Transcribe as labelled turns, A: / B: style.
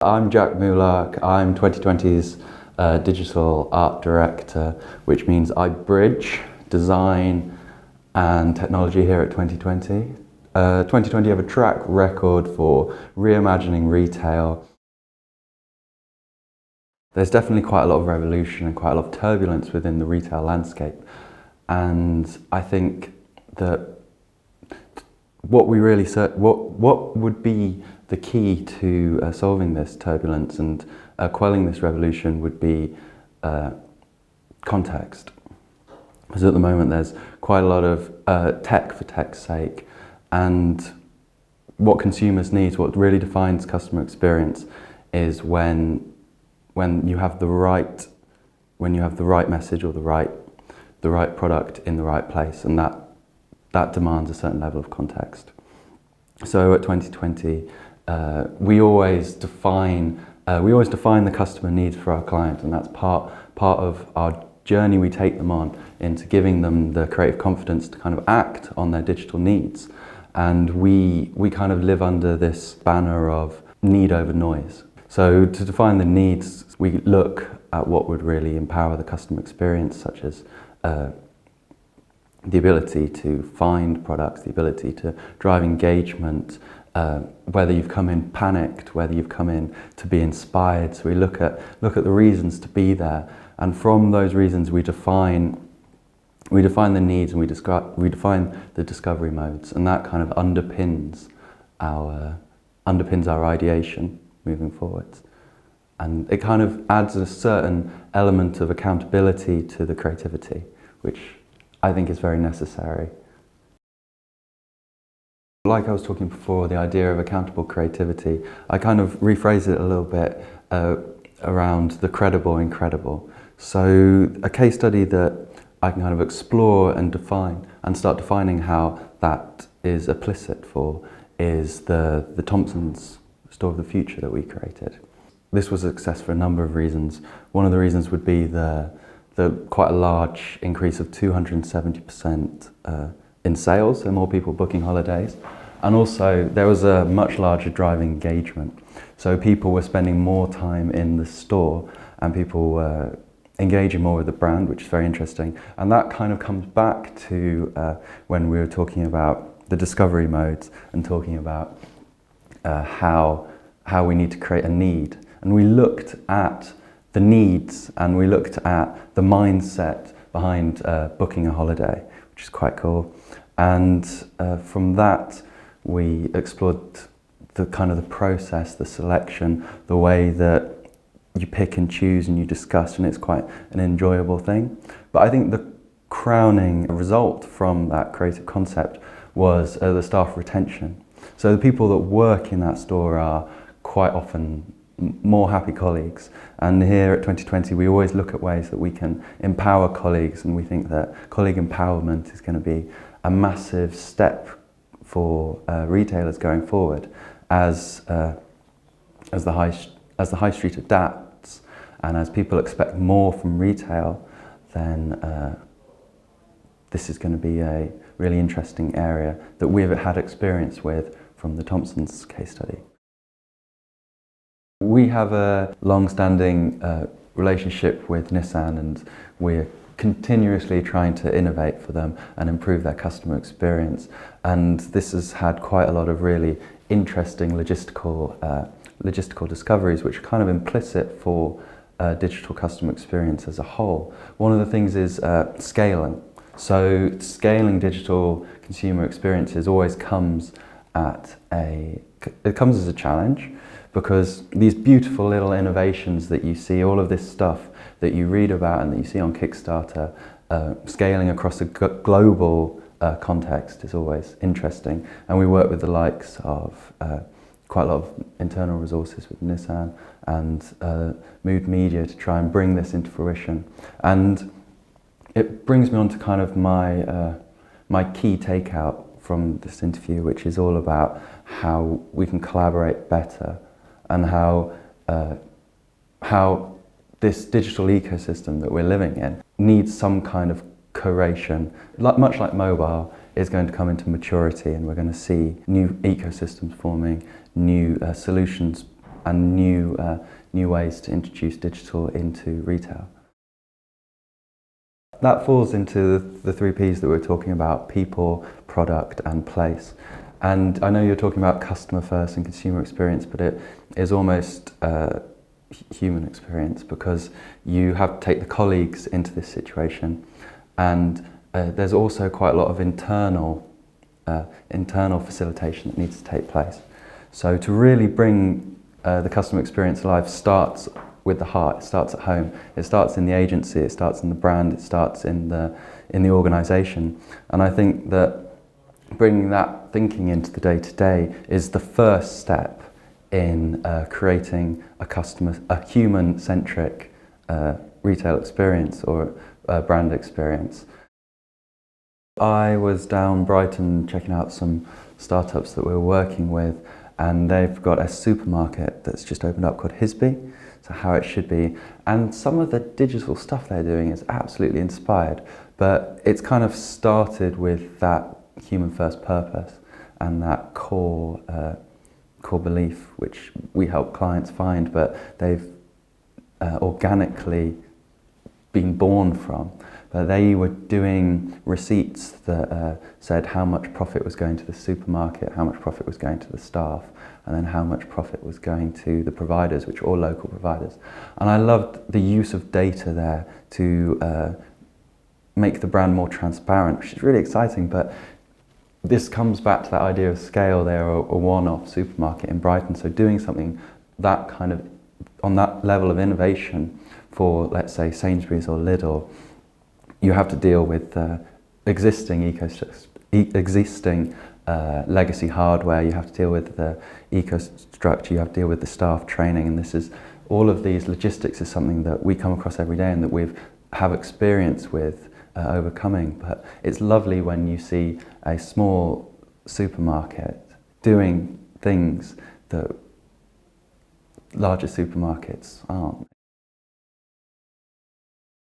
A: I'm Jack Moolark. I'm 2020's Digital Art Director, which means I bridge design and technology here at 2020. 2020 have a track record for reimagining retail. There's definitely quite a lot of revolution and quite a lot of turbulence within the retail landscape. And I think that what would be the key to solving this turbulence and quelling this revolution would be context. Because at the moment there's quite a lot of tech for tech's sake, and what consumers need, what really defines customer experience, is when you have the right message or the right product in the right place, and that demands a certain level of context. So at 2020, we always define the customer needs for our client, and that's part of our journey we take them on into giving them the creative confidence to kind of act on their digital needs. And we kind of live under this banner of need over noise. So to define the needs, we look at what would really empower the customer experience, such as the ability to find products, the ability to drive engagement, whether you've come in panicked, whether you've come in to be inspired. So we look at the reasons to be there, and from those reasons we define the needs, and we define the discovery modes, and that kind of underpins our ideation moving forwards. And it kind of adds a certain element of accountability to the creativity, which I think is very necessary. Like I was talking before, the idea of accountable creativity, I kind of rephrase it a little bit around the credible incredible. So a case study that I can kind of explore and define and start defining how that is implicit for is the Thompson's Store of the Future that we created. This was a success for a number of reasons. One of the reasons would be the quite a large increase of 270% in sales, so more people booking holidays. And also there was a much larger drive engagement. So people were spending more time in the store, and people were engaging more with the brand, which is very interesting. And that kind of comes back to when we were talking about the discovery modes and talking about how we need to create a need. And we looked at the needs, and we looked at the mindset behind booking a holiday, which is quite cool. And from that, we explored the kind of the process, the selection, the way that you pick and choose and you discuss, and it's quite an enjoyable thing. But I think the crowning result from that creative concept was the staff retention. So the people that work in that store are quite often more happy colleagues, and here at 2020 we always look at ways that we can empower colleagues, and we think that colleague empowerment is going to be a massive step for retailers going forward as the high street adapts, and as people expect more from retail. Then this is going to be a really interesting area that we've had experience with from the Thompson's case study. We have a long-standing relationship with Nissan, and we're continuously trying to innovate for them and improve their customer experience. And this has had quite a lot of really interesting logistical discoveries, which are kind of implicit for digital customer experience as a whole. One of the things is scaling. So scaling digital consumer experiences always comes as a challenge, because these beautiful little innovations that you see, all of this stuff that you read about and that you see on Kickstarter, scaling across a global context is always interesting. And we work with the likes of quite a lot of internal resources with Nissan and Mood Media to try and bring this into fruition. And it brings me on to kind of my key takeout from this interview, which is all about how we can collaborate better, and how this digital ecosystem that we're living in needs some kind of curation. Much like mobile is going to come into maturity, and we're going to see new ecosystems forming, new solutions and new ways to introduce digital into retail. That falls into the three Ps that we're talking about: people, product and place. And I know you're talking about customer first and consumer experience, but it is almost human experience, because you have to take the colleagues into this situation, and there's also quite a lot of internal facilitation that needs to take place. So to really bring the customer experience alive starts with the heart. It starts at home. It starts in the agency. It starts in the brand. It starts in the organisation. And I think that bringing that thinking into the day-to-day is the first step in creating a human-centric retail experience or brand experience. I was down Brighton checking out some startups that we're working with, and they've got a supermarket that's just opened up called Hisby, so how it should be. And some of the digital stuff they're doing is absolutely inspired, but it's kind of started with that human first purpose and that core belief, which we help clients find, but they've organically been born from. But they were doing receipts that said how much profit was going to the supermarket, how much profit was going to the staff, and then how much profit was going to the providers, which are all local providers. And I loved the use of data there to make the brand more transparent, which is really exciting. But this comes back to that idea of scale. They're a one-off supermarket in Brighton, so doing something that kind of on that level of innovation for, let's say, Sainsbury's or Lidl, you have to deal with existing legacy hardware. You have to deal with the eco-structure. You have to deal with the staff training, and all of these logistics is something that we come across every day and that we have experience with overcoming. But it's lovely when you see a small supermarket doing things that larger supermarkets aren't.